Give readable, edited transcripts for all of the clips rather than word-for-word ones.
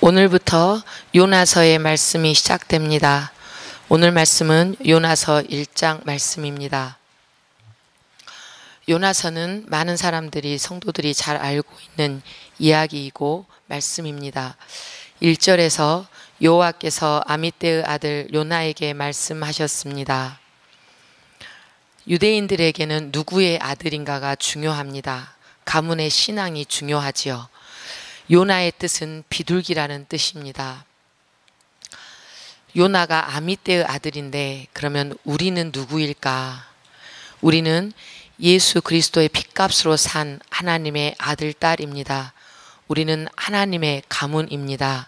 오늘부터 요나서의 말씀이 시작됩니다. 오늘 말씀은 요나서 1장 말씀입니다. 요나서는 많은 사람들이, 성도들이 잘 알고 있는 이야기이고 말씀입니다. 1절에서 여호와께서 아미떼의 아들 요나에게 말씀하셨습니다. 유대인들에게는 누구의 아들인가가 중요합니다. 가문의 신앙이 중요하지요. 요나의 뜻은 비둘기라는 뜻입니다. 요나가 아미떼의 아들인데 그러면 우리는 누구일까? 우리는 예수 그리스도의 핏값으로 산 하나님의 아들, 딸입니다. 우리는 하나님의 가문입니다.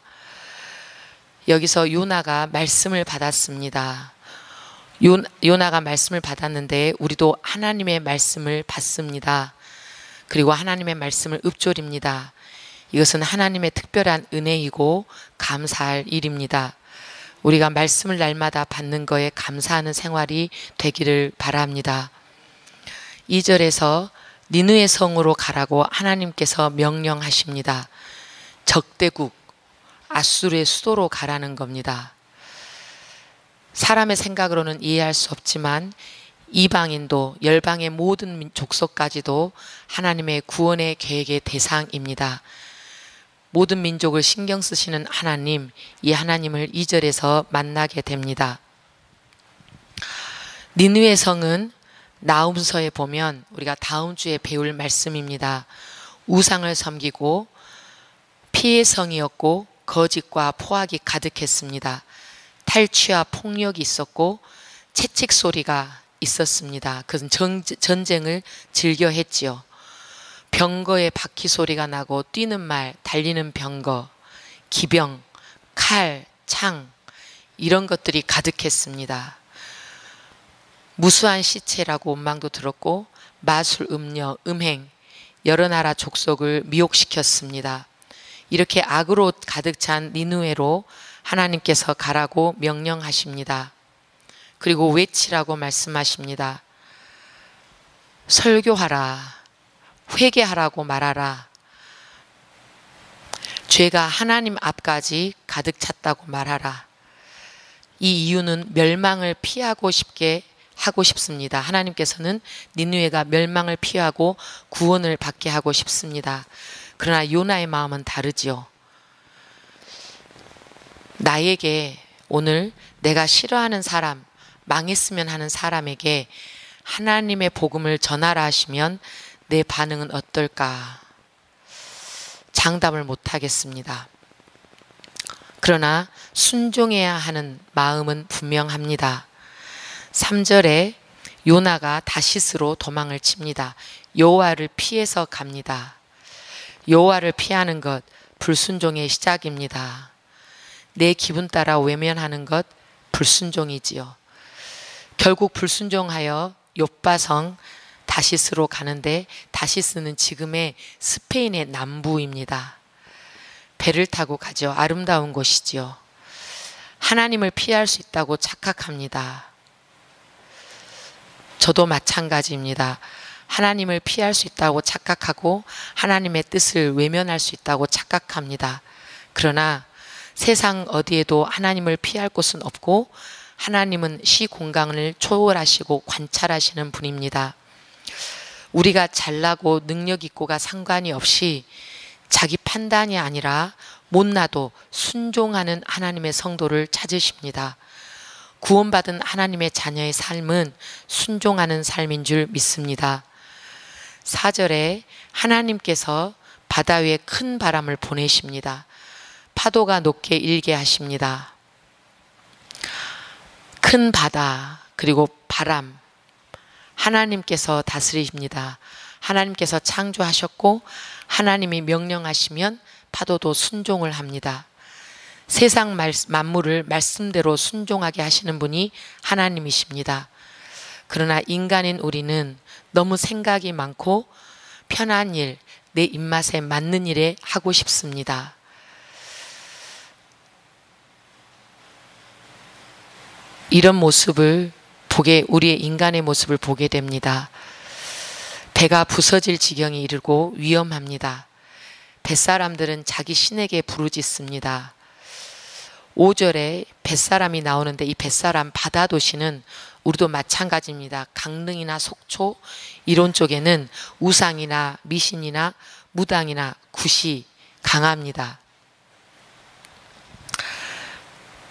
여기서 요나가 말씀을 받았습니다. 요나가 말씀을 받았는데 우리도 하나님의 말씀을 받습니다. 그리고 하나님의 말씀을 읊조립니다. 이것은 하나님의 특별한 은혜이고 감사할 일입니다. 우리가 말씀을 날마다 받는 거에 감사하는 생활이 되기를 바랍니다. 2절에서 니느웨 성으로 가라고 하나님께서 명령하십니다. 적대국 아수르의 수도로 가라는 겁니다. 사람의 생각으로는 이해할 수 없지만 이방인도 열방의 모든 족속까지도 하나님의 구원의 계획의 대상입니다. 모든 민족을 신경 쓰시는 하나님, 이 하나님을 2절에서 만나게 됩니다. 니느웨 성은 나훔서에 보면 우리가 다음 주에 배울 말씀입니다. 우상을 섬기고 피의 성이었고 거짓과 포악이 가득했습니다. 탈취와 폭력이 있었고 채찍 소리가 있었습니다. 그것은 전쟁을 즐겨 했지요. 병거의 바퀴 소리가 나고 뛰는 말, 달리는 병거, 기병, 칼, 창 이런 것들이 가득했습니다. 무수한 시체라고 원망도 들었고 마술, 음녀, 음행 여러 나라 족속을 미혹시켰습니다. 이렇게 악으로 가득 찬 니느웨로 하나님께서 가라고 명령하십니다. 그리고 외치라고 말씀하십니다. 설교하라. 회개하라고 말하라. 죄가 하나님 앞까지 가득 찼다고 말하라. 이 이유는 멸망을 피하고 하고 싶습니다. 하나님께서는 니느웨가 멸망을 피하고 구원을 받게 하고 싶습니다. 그러나 요나의 마음은 다르지요. 나에게 오늘 내가 싫어하는 사람, 망했으면 하는 사람에게 하나님의 복음을 전하라 하시면 내 반응은 어떨까? 장담을 못하겠습니다. 그러나 순종해야 하는 마음은 분명합니다. 3절에 요나가 다시스로 도망을 칩니다. 여호와를 피해서 갑니다. 여호와를 피하는 것 불순종의 시작입니다. 내 기분 따라 외면하는 것 불순종이지요. 결국 불순종하여 욥바성 다시스로 가는데 다시스는 지금의 스페인의 남부입니다. 배를 타고 가죠. 아름다운 곳이지요. 하나님을 피할 수 있다고 착각합니다. 저도 마찬가지입니다. 하나님을 피할 수 있다고 착각하고 하나님의 뜻을 외면할 수 있다고 착각합니다. 그러나 세상 어디에도 하나님을 피할 곳은 없고 하나님은 시공간을 초월하시고 관찰하시는 분입니다. 우리가 잘나고 능력 있고가 상관이 없이 자기 판단이 아니라 못나도 순종하는 하나님의 성도를 찾으십니다. 구원받은 하나님의 자녀의 삶은 순종하는 삶인 줄 믿습니다. 4절에 하나님께서 바다 위에 큰 바람을 보내십니다. 파도가 높게 일게 하십니다. 큰 바다 그리고 바람 하나님께서 다스리십니다. 하나님께서 창조하셨고 하나님이 명령하시면 파도도 순종을 합니다. 세상 만물을 말씀대로 순종하게 하시는 분이 하나님이십니다. 그러나 인간인 우리는 너무 생각이 많고 편한 일, 내 입맛에 맞는 일에 하고 싶습니다. 이런 모습을 우리의 인간의 모습을 보게 됩니다. 배가 부서질 지경에 이르고 위험합니다. 뱃사람들은 자기 신에게 부르짖습니다. 5절에 뱃사람이 나오는데 이 뱃사람 바다도시는 우리도 마찬가지입니다. 강릉이나 속초 이런 쪽에는 우상이나 미신이나 무당이나 굿이 강합니다.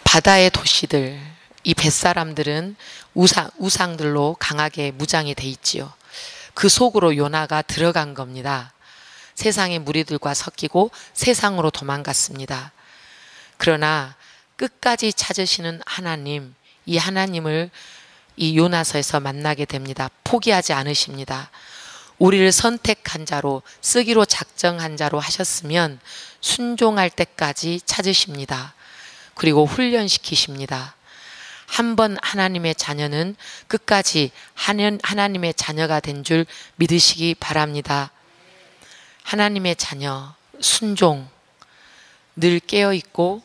바다의 도시들, 이 뱃사람들은 우상들로 강하게 무장이 돼 있지요. 그 속으로 요나가 들어간 겁니다. 세상의 무리들과 섞이고 세상으로 도망갔습니다. 그러나 끝까지 찾으시는 하나님, 이 하나님을 이 요나서에서 만나게 됩니다. 포기하지 않으십니다. 우리를 선택한 자로, 쓰기로 작정한 자로 하셨으면 순종할 때까지 찾으십니다. 그리고 훈련시키십니다. 한번 하나님의 자녀는 끝까지 하나님의 자녀가 된 줄 믿으시기 바랍니다. 하나님의 자녀, 순종, 늘 깨어있고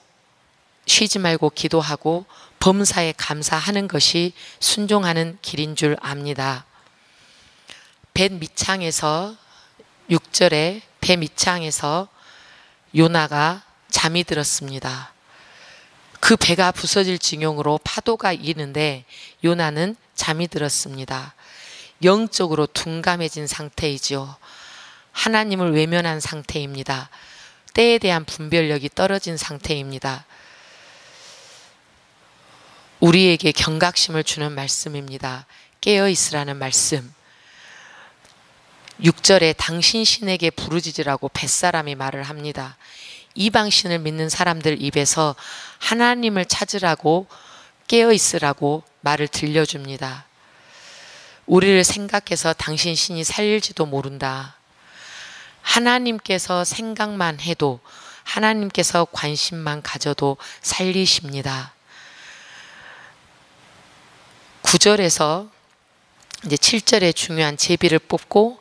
쉬지 말고 기도하고 범사에 감사하는 것이 순종하는 길인 줄 압니다. 배 밑창에서 6절에 배 밑창에서 요나가 잠이 들었습니다. 그 배가 부서질 지경으로 파도가 이는데 요나는 잠이 들었습니다. 영적으로 둔감해진 상태이지요. 하나님을 외면한 상태입니다. 때에 대한 분별력이 떨어진 상태입니다. 우리에게 경각심을 주는 말씀입니다. 깨어있으라는 말씀. 6절에 당신 신에게 부르짖으라고 뱃사람이 말을 합니다. 이방신을 믿는 사람들 입에서 하나님을 찾으라고 깨어있으라고 말을 들려줍니다. 우리를 생각해서 당신 신이 살릴지도 모른다. 하나님께서 생각만 해도, 하나님께서 관심만 가져도 살리십니다. 9절에서 이제 7절에 중요한 제비를 뽑고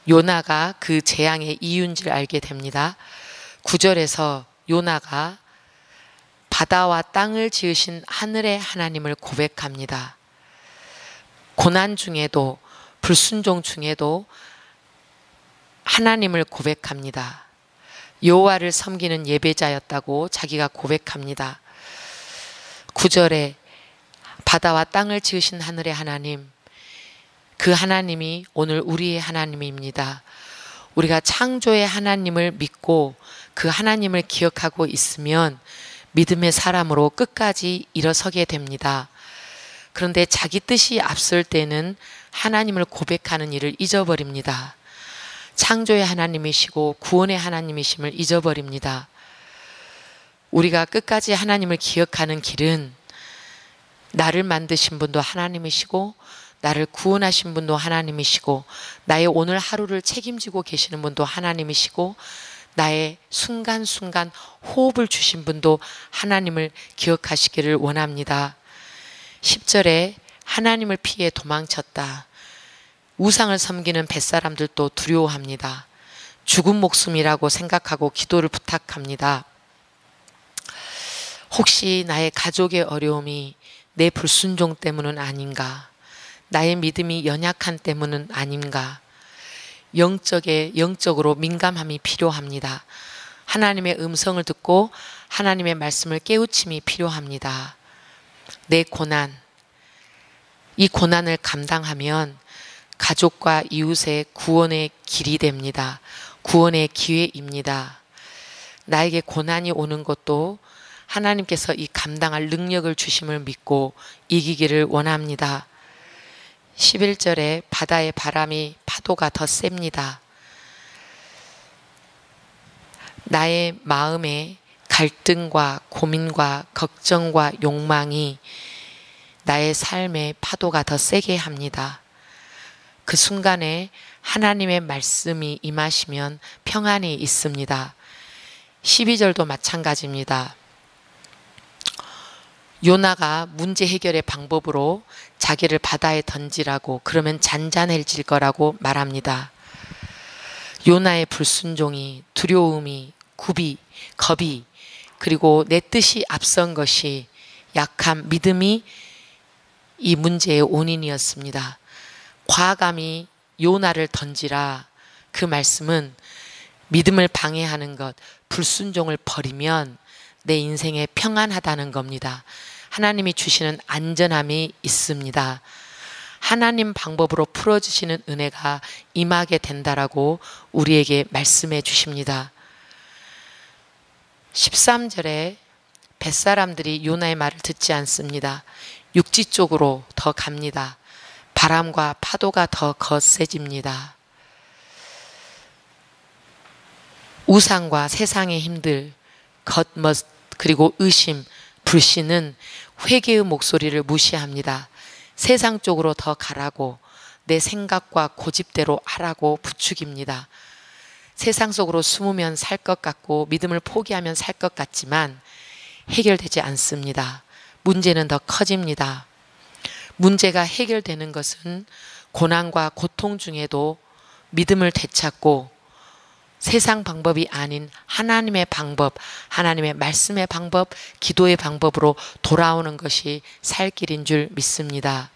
요나가 그 재앙의 이유인지를 알게 됩니다. 9절에서 요나가 바다와 땅을 지으신 하늘의 하나님을 고백합니다. 고난 중에도, 불순종 중에도 하나님을 고백합니다. 여호와를 섬기는 예배자였다고 자기가 고백합니다. 9절에 바다와 땅을 지으신 하늘의 하나님, 그 하나님이 오늘 우리의 하나님입니다. 우리가 창조의 하나님을 믿고 그 하나님을 기억하고 있으면 믿음의 사람으로 끝까지 일어서게 됩니다. 그런데 자기 뜻이 앞설 때는 하나님을 고백하는 일을 잊어버립니다. 창조의 하나님이시고 구원의 하나님이심을 잊어버립니다. 우리가 끝까지 하나님을 기억하는 길은 나를 만드신 분도 하나님이시고 나를 구원하신 분도 하나님이시고 나의 오늘 하루를 책임지고 계시는 분도 하나님이시고 나의 순간순간 호흡을 주신 분도 하나님을 기억하시기를 원합니다. 10절에 하나님을 피해 도망쳤다. 우상을 섬기는 뱃사람들도 두려워합니다. 죽은 목숨이라고 생각하고 기도를 부탁합니다. 혹시 나의 가족의 어려움이 내 불순종 때문은 아닌가? 나의 믿음이 연약한 때문은 아닌가? 영적으로 민감함이 필요합니다. 하나님의 음성을 듣고 하나님의 말씀을 깨우침이 필요합니다. 내 고난, 이 고난을 감당하면 가족과 이웃의 구원의 길이 됩니다. 구원의 기회입니다. 나에게 고난이 오는 것도 하나님께서 이 감당할 능력을 주심을 믿고 이기기를 원합니다. 11절에 바다의 바람이 파도가 더 셉니다. 나의 마음에 갈등과 고민과 걱정과 욕망이 나의 삶의 파도가 더 세게 합니다. 그 순간에 하나님의 말씀이 임하시면 평안이 있습니다. 12절도 마찬가지입니다. 요나가 문제 해결의 방법으로 자기를 바다에 던지라고, 그러면 잔잔해질 거라고 말합니다. 요나의 불순종이, 두려움이, 겁이, 그리고 내 뜻이 앞선 것이, 약한 믿음이 이 문제의 원인이었습니다. 과감히 요나를 던지라, 그 말씀은 믿음을 방해하는 것, 불순종을 버리면 내 인생에 평안하다는 겁니다. 하나님이 주시는 안전함이 있습니다. 하나님 방법으로 풀어주시는 은혜가 임하게 된다라고 우리에게 말씀해 주십니다. 13절에 뱃사람들이 요나의 말을 듣지 않습니다. 육지 쪽으로 더 갑니다. 바람과 파도가 더 거세집니다. 우상과 세상의 힘들, 겉멋, 그리고 의심, 불신은 회개의 목소리를 무시합니다. 세상 쪽으로 더 가라고, 내 생각과 고집대로 하라고 부추깁니다. 세상 속으로 숨으면 살 것 같고 믿음을 포기하면 살 것 같지만 해결되지 않습니다. 문제는 더 커집니다. 문제가 해결되는 것은 고난과 고통 중에도 믿음을 되찾고 세상 방법이 아닌 하나님의 방법, 하나님의 말씀의 방법, 기도의 방법으로 돌아오는 것이 살 길인 줄 믿습니다.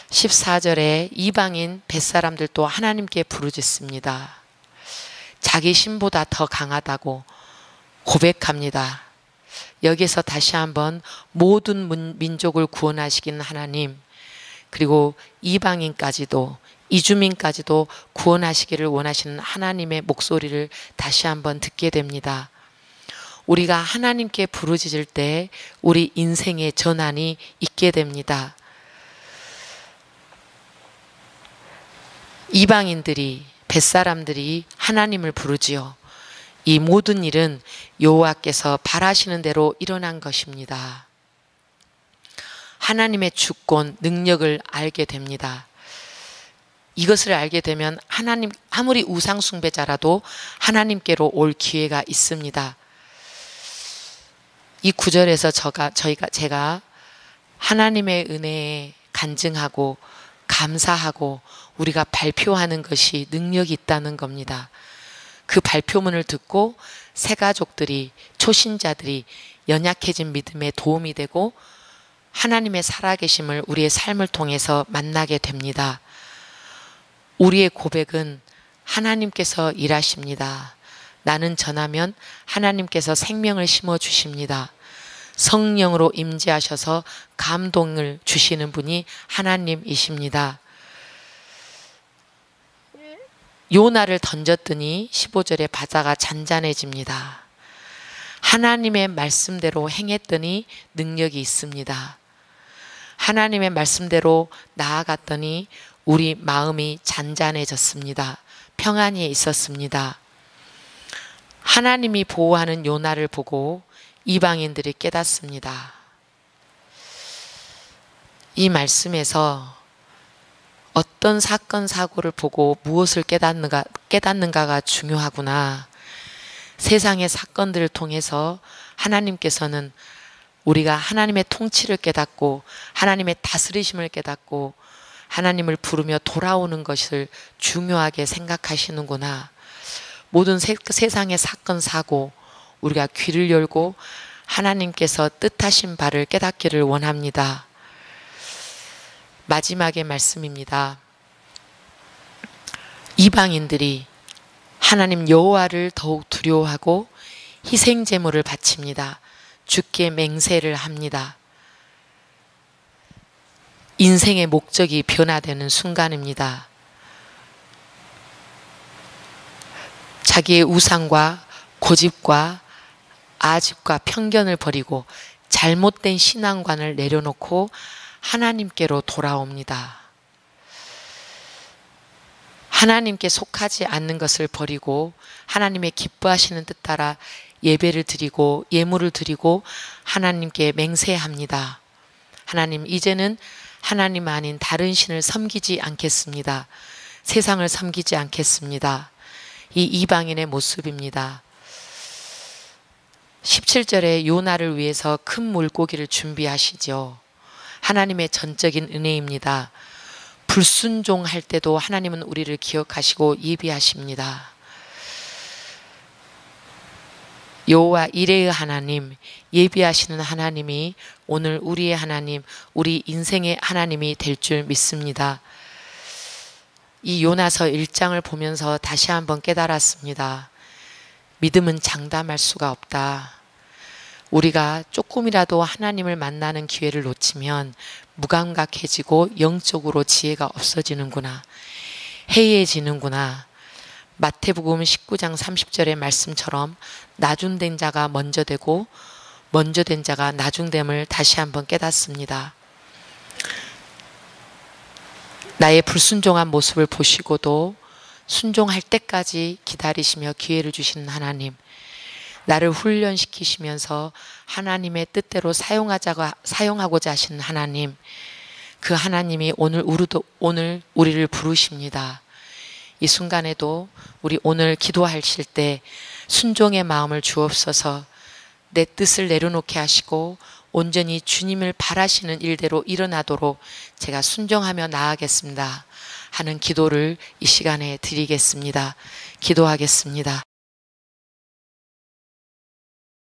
14절에 이방인 뱃사람들도 하나님께 부르짖습니다. 자기 신보다 더 강하다고 고백합니다. 여기서 다시 한번 모든 민족을 구원하시긴 하나님, 그리고 이방인까지도, 이주민까지도 구원하시기를 원하시는 하나님의 목소리를 다시 한번 듣게 됩니다. 우리가 하나님께 부르짖을 때 우리 인생의 전환이 있게 됩니다. 이방인들이, 뱃사람들이 하나님을 부르지요. 이 모든 일은 여호와께서 바라시는 대로 일어난 것입니다. 하나님의 주권, 능력을 알게 됩니다. 이것을 알게 되면 하나님, 아무리 우상 숭배자라도 하나님께로 올 기회가 있습니다. 이 구절에서 제가 하나님의 은혜에 간증하고 감사하고 우리가 발표하는 것이 능력이 있다는 겁니다. 그 발표문을 듣고 새 가족들이, 초신자들이 연약해진 믿음에 도움이 되고 하나님의 살아계심을 우리의 삶을 통해서 만나게 됩니다. 우리의 고백은 하나님께서 일하십니다. 나는 전하면 하나님께서 생명을 심어 주십니다. 성령으로 임재하셔서 감동을 주시는 분이 하나님이십니다. 요나를 던졌더니 15절에 바다가 잔잔해집니다. 하나님의 말씀대로 행했더니 능력이 있습니다. 하나님의 말씀대로 나아갔더니 우리 마음이 잔잔해졌습니다. 평안이 있었습니다. 하나님이 보호하는 요나를 보고 이방인들이 깨닫습니다. 이 말씀에서 어떤 사건, 사고를 보고 무엇을 깨닫는가가 중요하구나. 세상의 사건들을 통해서 하나님께서는 우리가 하나님의 통치를 깨닫고 하나님의 다스리심을 깨닫고 하나님을 부르며 돌아오는 것을 중요하게 생각하시는구나. 모든 세상의 사건, 사고 우리가 귀를 열고 하나님께서 뜻하신 바를 깨닫기를 원합니다. 마지막의 말씀입니다. 이방인들이 하나님 여호와를 더욱 두려워하고 희생 제물을 바칩니다. 주께 맹세를 합니다. 인생의 목적이 변화되는 순간입니다. 자기의 우상과 고집과 아집과 편견을 버리고 잘못된 신앙관을 내려놓고 하나님께로 돌아옵니다. 하나님께 속하지 않는 것을 버리고 하나님의 기뻐하시는 뜻 따라 예배를 드리고 예물을 드리고 하나님께 맹세합니다. 하나님, 이제는 하나님 아닌 다른 신을 섬기지 않겠습니다. 세상을 섬기지 않겠습니다. 이 이방인의 모습입니다. 17절에 요나를 위해서 큰 물고기를 준비하시죠. 하나님의 전적인 은혜입니다. 불순종할 때도 하나님은 우리를 기억하시고 예비하십니다. 여호와 이레의 하나님, 예비하시는 하나님이 오늘 우리의 하나님, 우리 인생의 하나님이 될 줄 믿습니다. 이 요나서 1장을 보면서 다시 한번 깨달았습니다. 믿음은 장담할 수가 없다. 우리가 조금이라도 하나님을 만나는 기회를 놓치면 무감각해지고 영적으로 지혜가 없어지는구나. 해이해지는구나. 마태복음 19장 30절의 말씀처럼 나중된 자가 먼저 되고 먼저 된 자가 나중됨을 다시 한번 깨닫습니다. 나의 불순종한 모습을 보시고도 순종할 때까지 기다리시며 기회를 주시는 하나님, 나를 훈련시키시면서 하나님의 뜻대로 사용하고자 하시는 하나님, 그 하나님이 오늘 우리를 부르십니다. 이 순간에도 우리 오늘 기도하실 때 순종의 마음을 주옵소서. 내 뜻을 내려놓게 하시고 온전히 주님을 바라시는 일대로 일어나도록 제가 순종하며 나아가겠습니다 하는 기도를 이 시간에 드리겠습니다. 기도하겠습니다.